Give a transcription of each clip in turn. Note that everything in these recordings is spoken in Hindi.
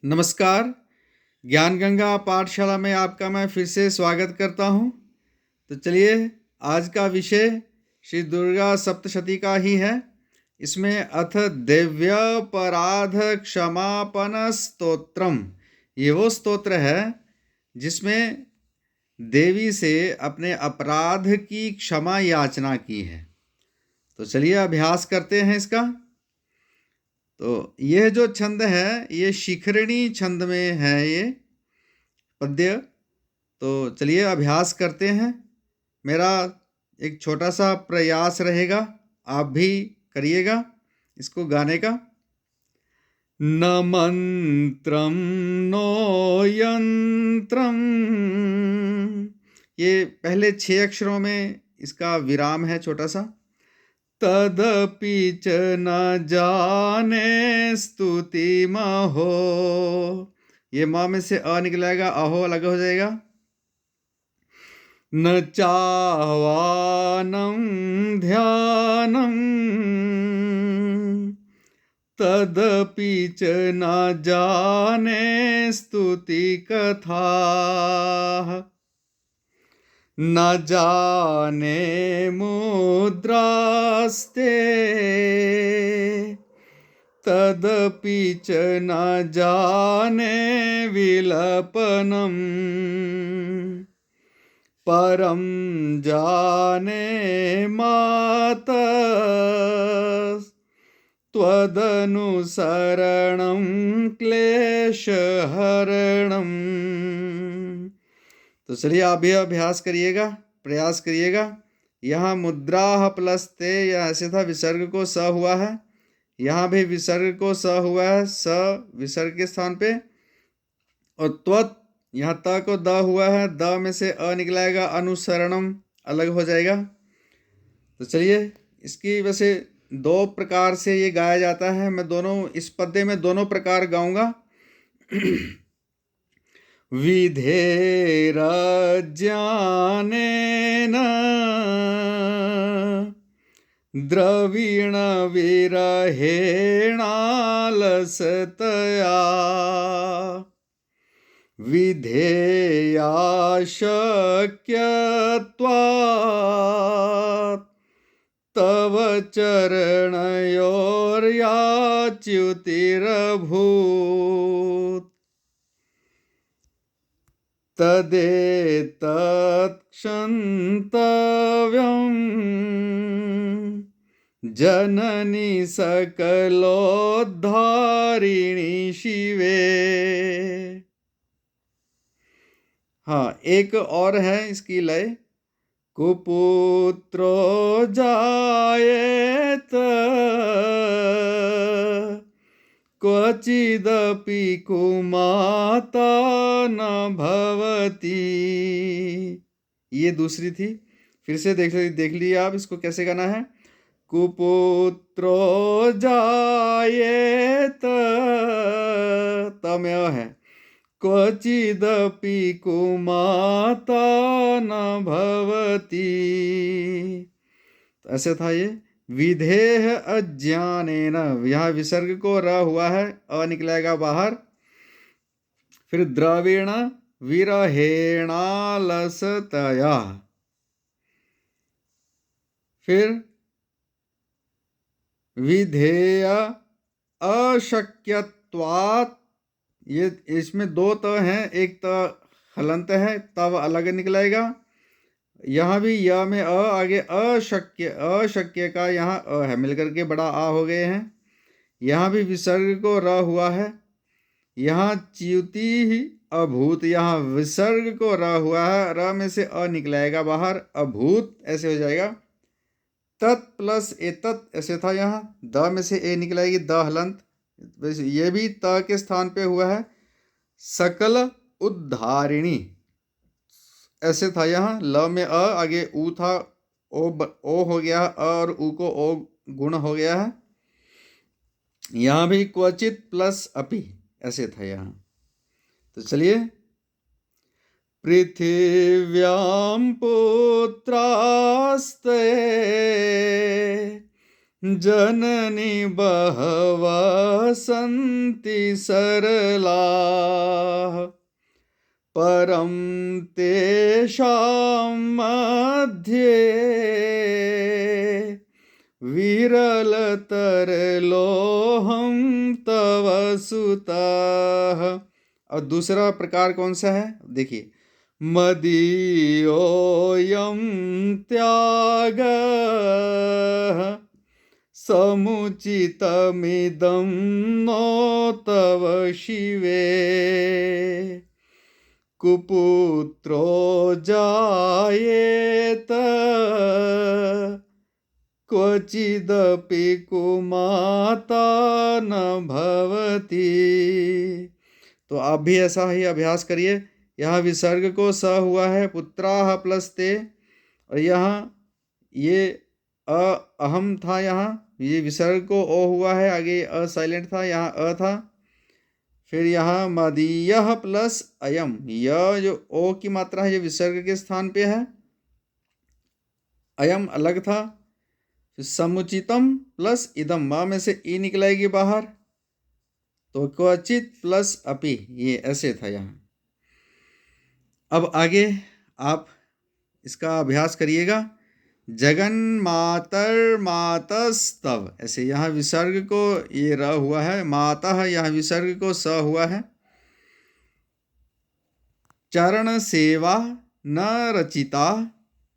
नमस्कार। ज्ञान गंगा पाठशाला में आपका मैं फिर से स्वागत करता हूँ। तो चलिए, आज का विषय श्री दुर्गा सप्तशती का ही है। इसमें अथ दिव्य पराध क्षमापन स्तोत्रम, ये वो स्तोत्र है जिसमें देवी से अपने अपराध की क्षमा याचना की है। तो चलिए अभ्यास करते हैं इसका। तो यह जो छंद है ये शिखरणी छंद में है, ये पद्य। तो चलिए अभ्यास करते हैं। मेरा एक छोटा सा प्रयास रहेगा, आप भी करिएगा इसको गाने का। न मंत्रम नो यंत्रम, ये पहले 6 अक्षरों में इसका विराम है छोटा सा। तदपि च न जाने स्तुति महो, ये माँ में से अ निकलेगा, अहो अलग हो जाएगा। न चावानं ध्यानं तदपि च न जाने स्तुति कथाः, न जाने मुद्रास्ते तदपि च न जाने विलपनम्, परम जाने माता त्वदनुसरणं क्लेशहरणम्। तो चलिए आप भी अभ्यास करिएगा, प्रयास करिएगा। यहाँ मुद्रा प्लस ते, या ऐसे था विसर्ग को स हुआ है, यहाँ भी विसर्ग को स हुआ है, स विसर्ग के स्थान पे। और त्वत, यहाँ त को द हुआ है, द में से अ निकलाएगा, अनुसरणम अलग हो जाएगा। तो चलिए, इसकी वैसे 2 प्रकार से ये गाया जाता है। मैं दोनों इस पद्य में दोनों प्रकार गाऊंगा। विधेरज्ञानेन द्रवीण विरहेणालसतया विधेया शक्यत्वात् तव चरणयोर्याच्युतिरभूत्, तदेतत् क्षन्तव्यं जननी सकलोद्धारिणी शिवे। हाँ, एक और है इसकी लय। कुपुत्रो जायेत क्वचिदपि कुमाता न भवति, ये दूसरी थी। फिर से देख लीजिए आप इसको कैसे गाना है। कुपुत्रो जायेत, त में अ है, क्वचिदपि कुमाता न भवति। तो ऐसे था ये। विधेह अज्ञानेन, यहाँ विसर्ग को र हुआ है, अ निकलेगा बाहर। फिर द्रवीण विरहेणालसतया, फिर विधेय अशक्यत्वात्, ये इसमें 2 त हैं, एक त हलंत है, तब अलग निकलेगा। यहाँ भी य में अ आगे अशक्य, अशक्य का यहाँ अ है, मिलकर के बड़ा आ हो गए हैं। यहाँ भी विसर्ग को र हुआ है। यहाँ च्युति ही अभूत, यहाँ विसर्ग को र हुआ है, र में से अ निकलाएगा बाहर, अभूत ऐसे हो जाएगा। तत् प्लस एतत् ऐसे था, यहाँ द में से ए निकलाएगी, द हलंत। ये भी त के स्थान पे हुआ है। सकल उद्धारिणी ऐसे था, यहाँ ल में अ आगे ऊ था, ओ हो गया, अ और ऊ को ओ गुण हो गया है। यहाँ भी क्वचित प्लस अपि ऐसे था यहाँ। तो चलिए, पृथिव्यां पुत्रास्ते जननी बहवः सन्ति सरलाः परं तेषां मध्ये विरलतरलोहं तव सुतः। और दूसरा प्रकार कौन सा है देखिए, मदीयोऽयं त्यागः समुचितमिदं नो तव शिवे कुपुत्रो जायेत क्वचिदपि कुमाता न भवति। तो आप भी ऐसा ही अभ्यास करिए। यहाँ विसर्ग को स हुआ है, पुत्राः प्लस ते, और यहाँ ये अहम था, यहाँ ये विसर्ग को ओ हुआ है, आगे अ साइलेंट था, यहाँ अ था। फिर यहाँ मदीयः प्लस अयम, यह जो ओ की मात्रा है ये विसर्ग के स्थान पे है, अयम अलग था। फिर समुचितम प्लस इदम, माँ में से ई निकलेगी बाहर, तो क्वचित प्लस अपि, ये ऐसे था यहाँ। अब आगे आप इसका अभ्यास करिएगा। जगन मातर मातस्तव, ऐसे यहाँ विसर्ग को ये र हुआ है, माता यहाँ विसर्ग को स हुआ है। चरण सेवा न रचिता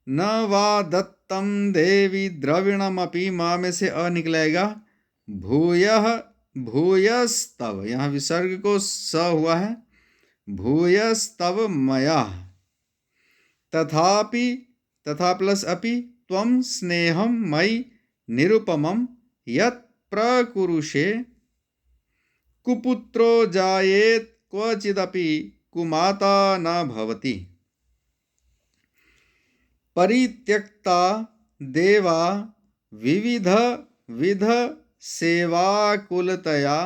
न वा दत्तम देवी द्रविणमपि, माँ में से अ निकलेगा। भूयः भूयस्तव, यहाँ विसर्ग को स हुआ है, भूयस्तव मया। तथापि, तथा प्लस अपि, त्वं स्नेहं मयि निरुपमं यत् प्रकुरुषे कुपुत्रो जायेत क्वचिदपि कुमाता न भवति। परित्यक्ता देवा विविध विध सेवाकुलतया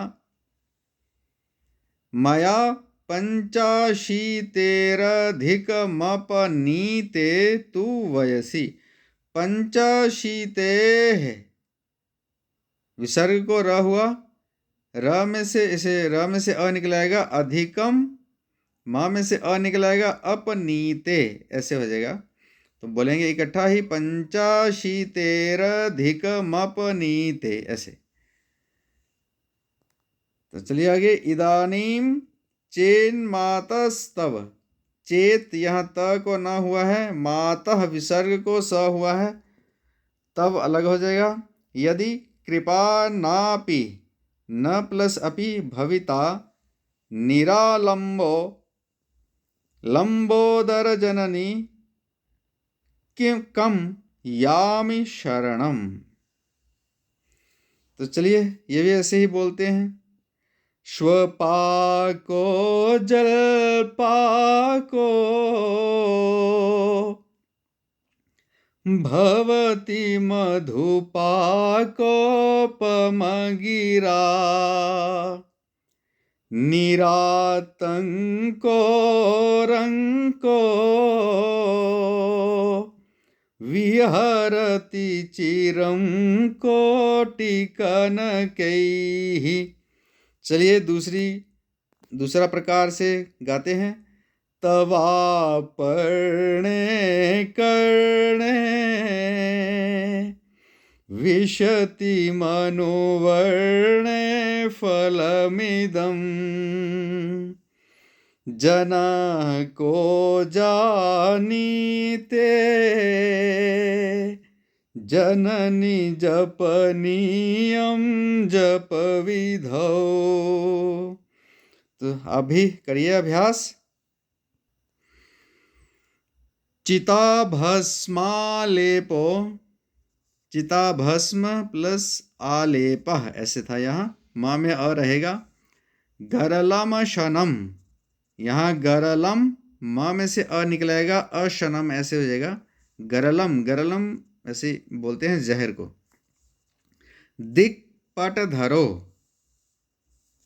मया पंचाशीतेरधिकमपनीते तु वयसि। पंचाशीतेः, विसर्ग को र हुआ, र में से इसे र में से अ निकलाएगा, अधिकम माँ में से अ निकलाएगा, अपनीते ऐसे हो जाएगा। तो बोलेंगे इकट्ठा ही, पंचाशीतेरधिकमपनीते ऐसे। तो चलिए आगे, इदानीम चेन्मातस्तव, चेत यहाँ त को न हुआ है, मातः विसर्ग को स हुआ है, तब अलग हो जाएगा। यदि कृपा नापि न प्लस अपि भविता निरालंबो लंबोदर जननी किं कम यामि शरणम। तो चलिए ये भी ऐसे ही बोलते हैं। श्वपाको जलपाको भवति मधुपाकोपमगिरा निरातंको रंको विहरति चिरं कोटिकनकैः। चलिए दूसरा प्रकार से गाते हैं। तवापर्णे कर्णे विशति मनोवर्णे फलमिदं जनको जानीते जननी जपनीयं जपविधौ। तो अभी करिए अभ्यास। चिताभस्मालेपो, चिताभस्म प्लस आलेपः ऐसे था, यहाँ माँ में अ रहेगा। गरलम शनम, यहाँ गरलम माँ में से अ निकलेगा, अशनम ऐसे हो जाएगा। गरलम, गरलम ऐसे बोलते हैं जहर को। दिक पट धरो,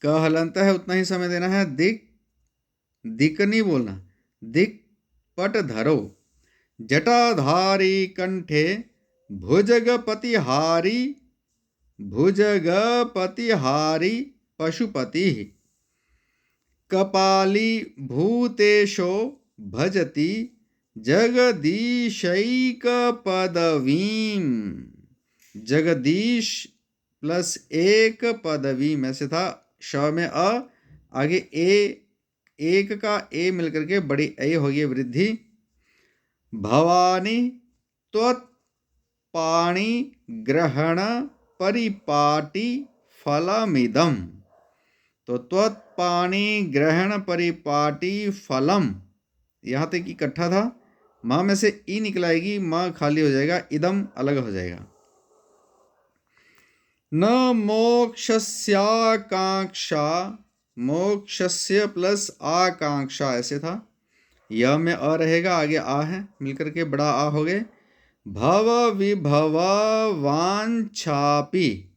क हलंत है उतना ही समय देना है। दिक, दिक नहीं बोलना, दिक पट धरो। जटाधारी कंठे भुजगपतिहारी भुजगपतिहारी पशुपति कपाली भूतेशो भजति जगदीशैक पदवीम। जगदीश प्लस एक पदवी में से था, श में अ, आगे ए, एक का ए मिलकर के बड़ी ए हो गई वृद्धि। भवानी त्वत्पाणि ग्रहण परिपाटी फलमिदम। तो त्वत्पाणि ग्रहण परिपाटी फलम, यहाँ तक इकट्ठा था। माँ में से ई निकलाएगी, माँ खाली हो जाएगा, इदम अलग हो जाएगा। न मोक्षस्याकांक्षा, मोक्षस्य प्लस आकांक्षा ऐसे था। यह में अ रहेगा, आगे आ है मिलकर के बड़ा आ हो गए। भव विभव वांछापि,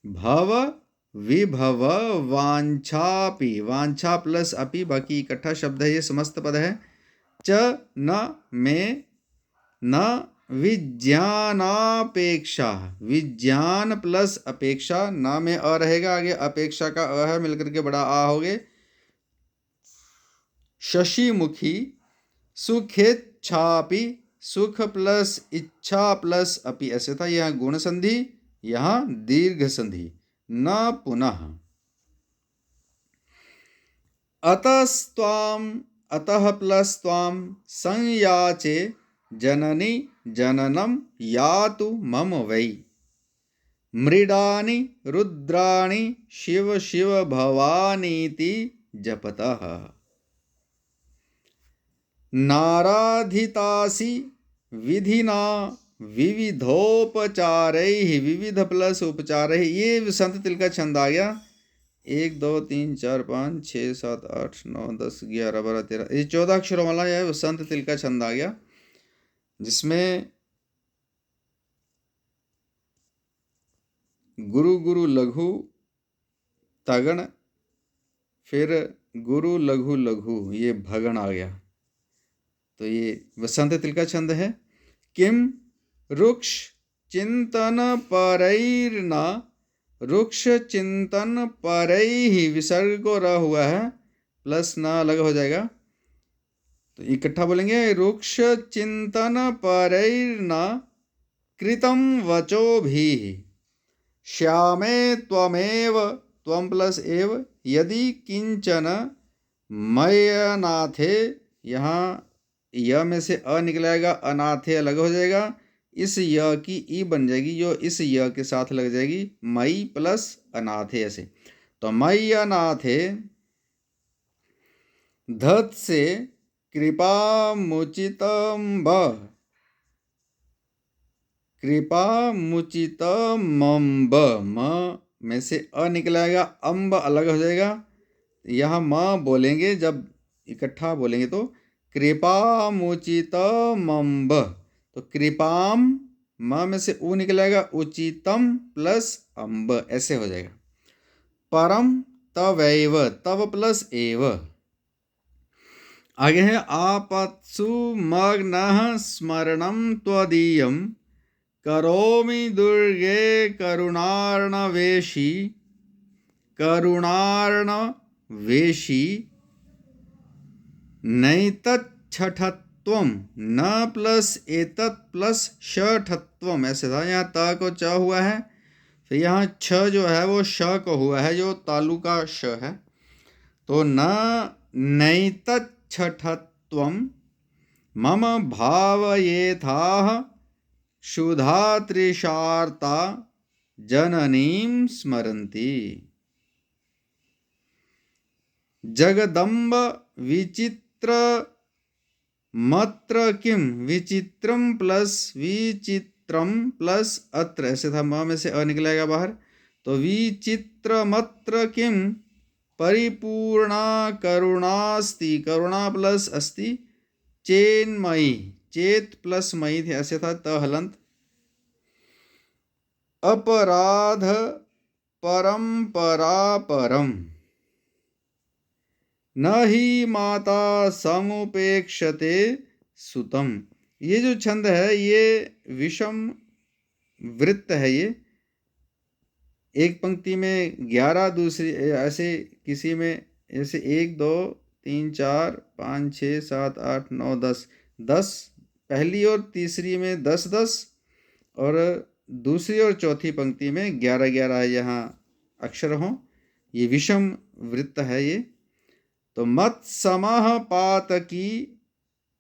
भव विभव वांछापि, वांछा प्लस अपि बाकी इकट्ठा शब्द है, ये समस्त पद है। च न में न विज्ञानापेक्षा, विज्ञान प्लस अपेक्षा, न में अ रहेगा, आगे अपेक्षा का अ है मिलकर के बड़ा आ हो गए। शशिमुखी सुखेच्छापि, सुख प्लस इच्छा प्लस अपि ऐसे था। यह गुण संधि, यहाँ दीर्घ संधि। न पुनः अतस्त्वाम, अतः प्लस त्वाम संयाचे जननी जननम यातु मम वै। मृडानि रुद्राणि शिव शिव भवानीति जपतः। नाराधितासि विधिना विविधोपचारैः, विविध प्लस उपचारैः, ये वसंत तिल का छंद आ गया। 1 2 3 4 5 6 7 8 9 10 11 12 13, ये 14 अक्षरों वाला यह वसंत तिल का छंद आ गया, जिसमें गुरु गुरु लघु तगण, फिर गुरु लघु लघु, ये भगण आ गया। तो ये वसंत तिल का छंद है। किम रुक्ष चिंतन परैर्न, रुक्ष चिंतन परैः, विसर्ग को र हुआ है, प्लस न अलग हो जाएगा, तो इकट्ठा बोलेंगे। रुक्ष चिंतन परैर्न कृतम वचोभिः, श्यामे त्वमेव, त्वम प्लस एव, यदि किंचन मयनाथे, यहाँ य में से अ निकलेगा, अनाथे अलग हो जाएगा, इस य की ई बन जाएगी जो इस य के साथ लग जाएगी, मई प्लस अनाथे ऐसे। तो मई अनाथे धत से कृपा मुचितम ब, कृपा मुचितमम्ब, म में से अ निकलेगा, अम्ब अलग हो जाएगा। यहाँ म बोलेंगे जब इकट्ठा बोलेंगे तो कृपा मुचितमम्ब, तो कृपाम, म में से उ निकलेगा, उचितम प्लस अम्ब ऐसे हो जाएगा। परम तवैव, तव प्लस एव, आगे है आपत्सु मग्नः स्मरणं त्वदीयं करोमि दुर्गे करुणार्णवेशी, करुणार्णवेशी नैतच्छठत्वम, न प्लस एतत् प्लस षठत्वम ऐसे था। यहाँ त को च हुआ है, फिर यहाँ छ जो है वो श को हुआ है, जो तालु का श है। तो न नैतच्छठत्वम मम भावयेथाः क्षुधा तृषार्ता जननीं स्मरन्ति। जगदम्ब विचित्र मत्र किम, विचित्रम प्लस विचित्रम प्लस अत्र ऐसे था। म में से अ निकलेगा बाहर, तो विचित्र मत्र किम परिपूर्णा करुणास्ति, करुणा प्लस अस्ति चेन्मयी, चेत प्लस मयी थे ऐसे था, त हलंत। अपराध परंपरा परम, न ही माता समुपेक्षते सुतम। ये जो छंद है ये विषम वृत्त है, ये एक पंक्ति में 11, दूसरी ऐसे किसी में ऐसे 1 2 3 4 5 6 7 8 9 10 10 पहली और तीसरी में 10 10 और दूसरी और चौथी पंक्ति में 11 11 यहाँ अक्षर हों। ये विषम वृत्त है ये। तो मत समः पातकी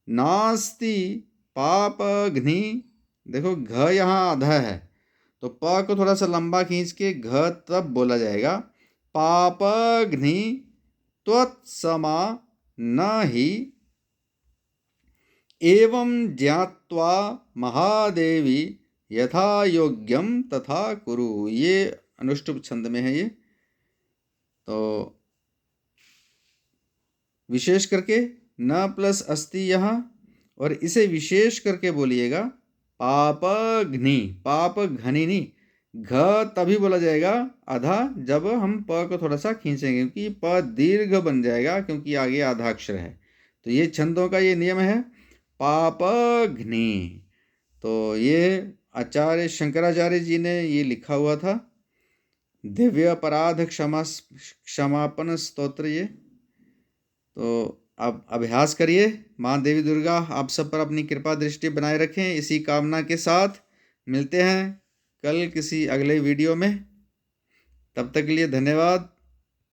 नास्ति पापघ्नि, देखो घ यहाँ आधा है तो प को थोड़ा सा लंबा खींच के घ तब बोला जाएगा। पापघ्नि त्वत्समा न ही एवं ज्ञात्वा महादेवी यथा योग्यम तथा कुरु। ये अनुष्टुप छंद में है ये। तो विशेष करके न प्लस अस्ति यहाँ, और इसे विशेष करके बोलिएगा पापघ्नि, पाप घनी नहीं, घ तभी बोला जाएगा आधा जब हम प को थोड़ा सा खींचेंगे, क्योंकि प दीर्घ बन जाएगा क्योंकि आगे आधा अक्षर है। तो ये छंदों का ये नियम है पापघ्नि। तो ये आचार्य शंकराचार्य जी ने ये लिखा हुआ था, दिव्य अपराध क्षमापन स्तोत्र ये। तो अब अभ्यास करिए। माँ देवी दुर्गा आप सब पर अपनी कृपा दृष्टि बनाए रखें। इसी कामना के साथ मिलते हैं कल किसी अगले वीडियो में। तब तक के लिए धन्यवाद।